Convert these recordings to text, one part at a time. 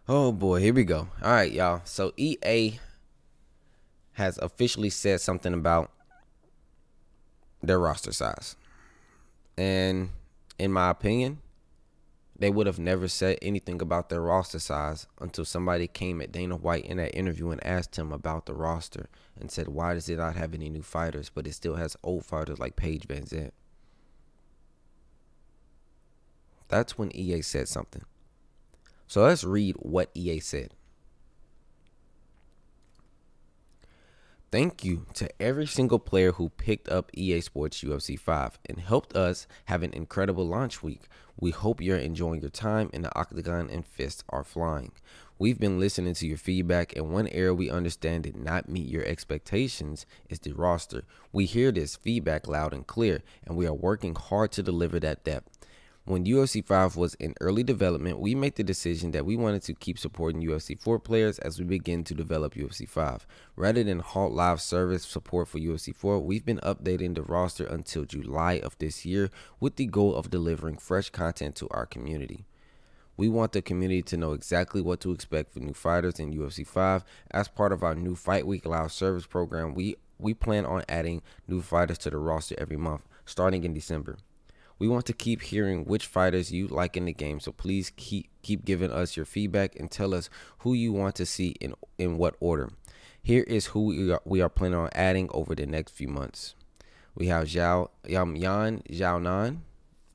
Oh boy, here we go. All right, y'all. So EA has officially said something about their roster size. And in my opinion, they would have never said anything about their roster size until somebody came at Dana White in that interview and asked him about the roster and said, why does it not have any new fighters, but it still has old fighters like Paige Van Zandt? That's when EA said something. So let's read what EA said. Thank you to every single player who picked up EA Sports UFC 5 and helped us have an incredible launch week. We hope you're enjoying your time in the octagon and fists are flying. We've been listening to your feedback, and one area we understand did not meet your expectations is the roster. We hear this feedback loud and clear, and we are working hard to deliver that depth. When UFC 5 was in early development, we made the decision that we wanted to keep supporting UFC 4 players as we begin to develop UFC 5. Rather than halt live service support for UFC 4, we've been updating the roster until July of this year with the goal of delivering fresh content to our community. We want the community to know exactly what to expect for new fighters in UFC 5. As part of our new Fight Week live service program, we plan on adding new fighters to the roster every month, starting in December. We want to keep hearing which fighters you like in the game, so please keep giving us your feedback and tell us who you want to see in what order. Here is who we are planning on adding over the next few months. We have Yan Xiaonan.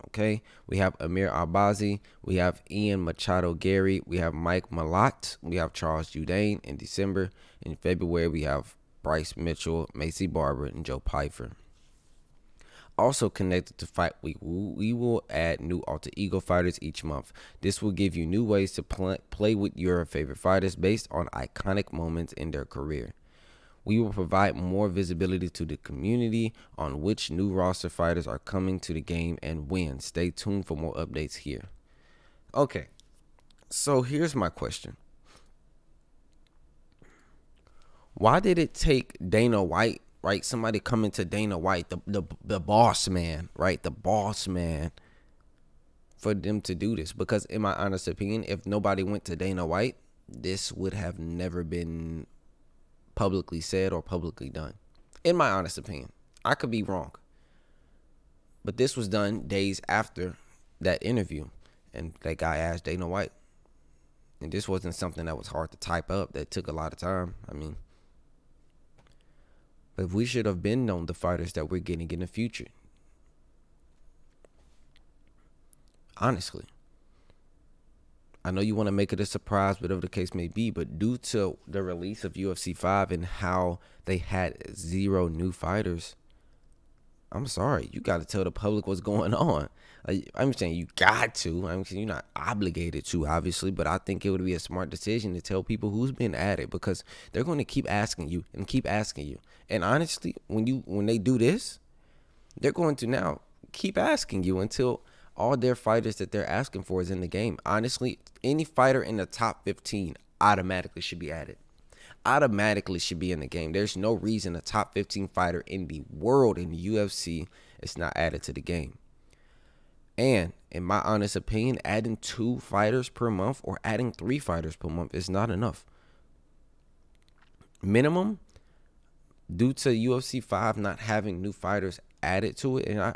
Okay, we have Amir Albazi, we have Ian Machado Gary, we have Mike Malott, we have Charles Jourdain in December. In February, we have Bryce Mitchell, Macy Barber, and Joe Pyfer. Also connected to Fight Week, we will add new alter ego fighters each month. This will give you new ways to play with your favorite fighters based on iconic moments in their career. We will provide more visibility to the community on which new roster fighters are coming to the game and when. Stay tuned for more updates here. Okay, so here's my question. Why did it take Dana White, right? Somebody coming to Dana White, the boss man, right? The boss man, for them to do this. Because in my honest opinion, if nobody went to Dana White, this would have never been publicly said or publicly done. In my honest opinion. I could be wrong. But this was done days after that interview. And that guy asked Dana White. And this wasn't something that was hard to type up. That took a lot of time. I mean, but we should have been known the fighters that we're getting in the future. Honestly. I know you want to make it a surprise, whatever the case may be, but due to the release of UFC 5 and how they had zero new fighters, I'm sorry, you got to tell the public what's going on. I'm saying you got to. I'm saying you're not obligated to, obviously, but I think it would be a smart decision to tell people who's been added, because they're going to keep asking you and keep asking you. And honestly, when they do this, they're going to now keep asking you until all their fighters that they're asking for is in the game. Honestly, any fighter in the top 15 automatically should be added. Automatically should be in the game. There's no reason a top 15 fighter in the world in the UFC is not added to the game. And in my honest opinion, adding 2 fighters per month or adding 3 fighters per month is not enough. Minimum, due to UFC 5 not having new fighters added to it, and I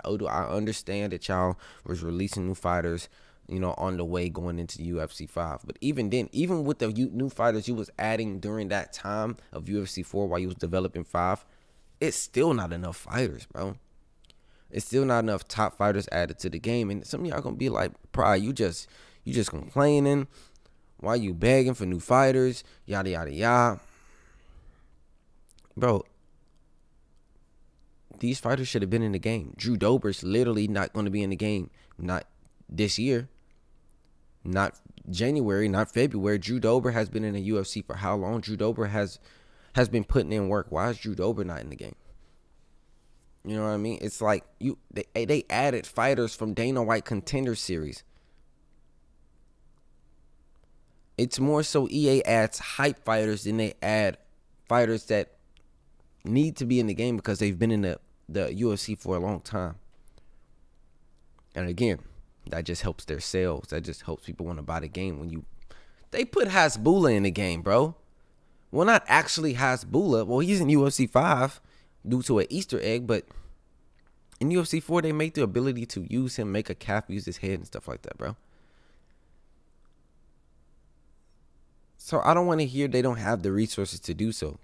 understand that y'all was releasing new fighters, on the way going into UFC 5. But even then, even with the new fighters you was adding during that time of UFC 4 while you was developing 5, it's still not enough fighters, bro. It's still not enough top fighters added to the game. And some of y'all gonna be like, Pry, you just complaining. Why you begging for new fighters? Yada, yada, yada. Bro, these fighters should have been in the game. Drew Dober's literally not going to be in the game. Not this year. Not January. Not February. Drew Dober has been in the UFC for how long? Drew Dober has been putting in work. Why is Drew Dober not in the game? You know what I mean? It's like they added fighters from Dana White Contender Series. It's more so EA adds hype fighters than they add fighters that need to be in the game because they've been in the UFC for a long time. And again, that just helps their sales. That just helps people want to buy the game when you They put Hasbulla in the game, bro. Well, not actually Hasbulla. Well, he's in UFC 5 due to an Easter egg, but in UFC 4, they make the ability to use him, make a calf, use his head and stuff like that, bro. So I don't want to hear they don't have the resources to do so.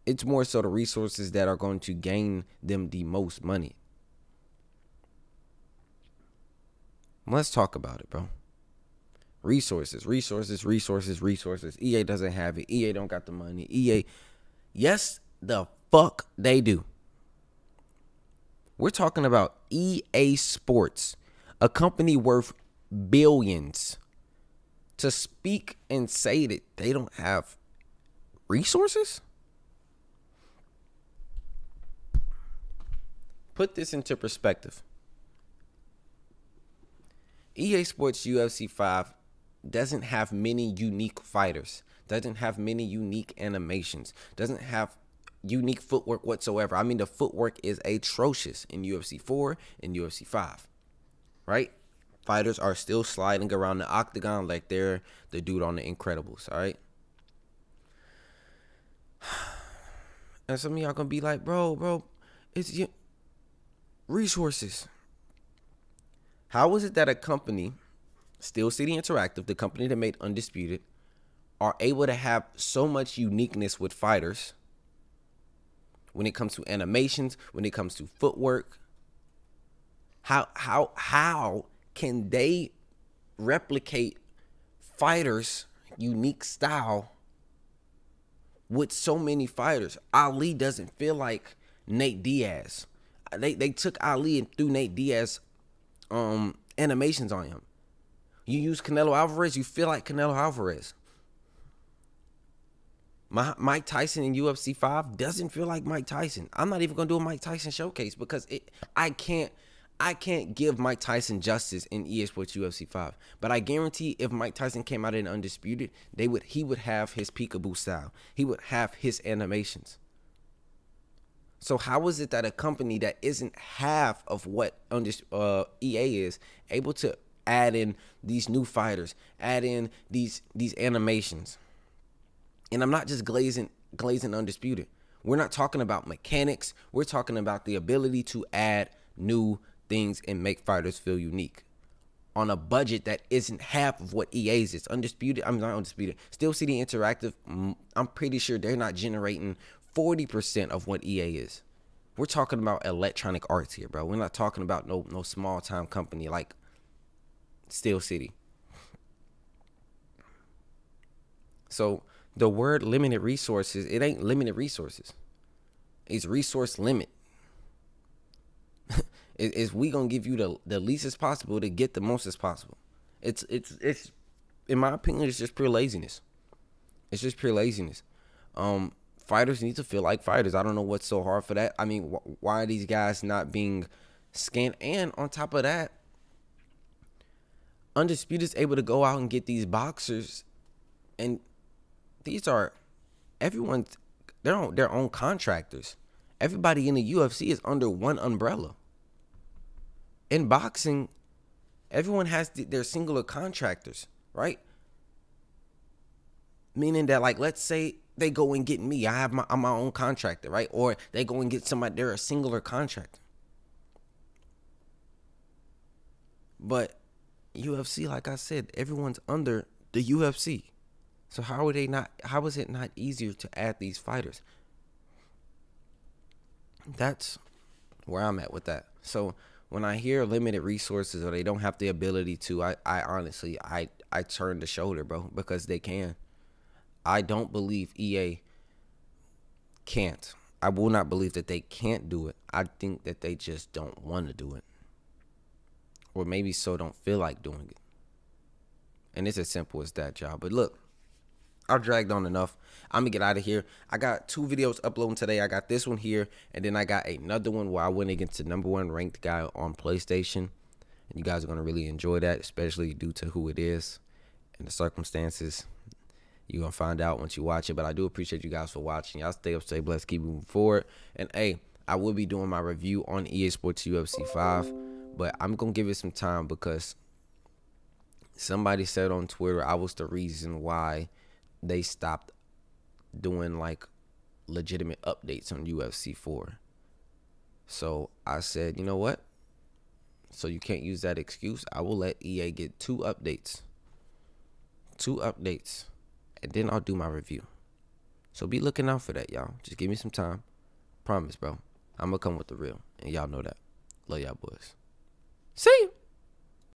It's more so the resources that are going to gain them the most money. Let's talk about it, bro. Resources. EA doesn't have it. EA don't got the money. EA, yes, the fuck they do. We're talking about EA Sports, a company worth billions, to speak and say that they don't have resources? Put this into perspective. EA Sports UFC 5 doesn't have many unique fighters, doesn't have many unique animations, doesn't have unique footwork whatsoever. I mean, the footwork is atrocious in UFC 4 and UFC 5, right? Fighters are still sliding around the octagon like they're the dude on The Incredibles, all right? And some of y'all gonna be like, bro, it's your resources. How is it that a company, Steel City Interactive, the company that made Undisputed, are able to have so much uniqueness with fighters when it comes to animations, when it comes to footwork? How can they replicate fighters' unique style with so many fighters? Ali doesn't feel like Nate Diaz. They took Ali and threw Nate Diaz animations on him. You use Canelo Alvarez, you feel like Canelo Alvarez. Mike Tyson in UFC 5 doesn't feel like Mike Tyson. I'm not even gonna do a Mike Tyson showcase because I can't give Mike Tyson justice in EA Sports UFC 5. But I guarantee if Mike Tyson came out in Undisputed, he would have his peekaboo style. He would have his animations. So how is it that a company that isn't half of what EA is able to add in these new fighters, add in these animations? And I'm not just glazing Undisputed. We're not talking about mechanics. We're talking about the ability to add new things and make fighters feel unique on a budget that isn't half of what EA's is. Undisputed, I'm not Undisputed. Steel City Interactive, I'm pretty sure they're not generating 40% of what EA is. We're talking about Electronic Arts here, bro. We're not talking about no small time company like Steel City. So the word limited resources, it ain't limited resources. It's resource limit. It's we gonna give you the least as possible to get the most as possible. It's in my opinion, it's just pure laziness. It's just pure laziness. Fighters need to feel like fighters. I don't know what's so hard for that. I mean, why are these guys not being scanned? And on top of that, Undisputed is able to go out and get these boxers, and these are everyone's their own contractors. Everybody in the UFC is under one umbrella. In boxing, everyone has their singular contractors, right? Meaning that, like, let's say they go and get me. I'm my own contractor, right? Or they go and get somebody, they're a singular contractor. But UFC, like I said, everyone's under the UFC. So how is it not easier to add these fighters? That's where I'm at with that. So when I hear limited resources or they don't have the ability to, I honestly turn the shoulder, bro, because they can. I don't believe EA can't. I will not believe that they can't do it. I think that they just don't want to do it. Or maybe so don't feel like doing it. And it's as simple as that, y'all. But look, I've dragged on enough. I'm going to get out of here. I got 2 videos uploading today. I got this one here, and then I got another one where I went against the #1 ranked guy on PlayStation. And you guys are going to really enjoy that, especially due to who it is and the circumstances. You're going to find out once you watch it. But I do appreciate you guys for watching. Y'all stay up, stay blessed, keep moving forward. And, hey, I will be doing my review on EA Sports UFC 5. But I'm going to give it some time because Somebody said on Twitter I was the reason why they stopped doing like legitimate updates on UFC 4. So I said, you know what? So you can't use that excuse. I will let EA get 2 updates. 2 updates. And then I'll do my review. So be looking out for that, y'all. Just give me some time. Promise, bro. I'm going to come with the real. And y'all know that. Love y'all boys. See you.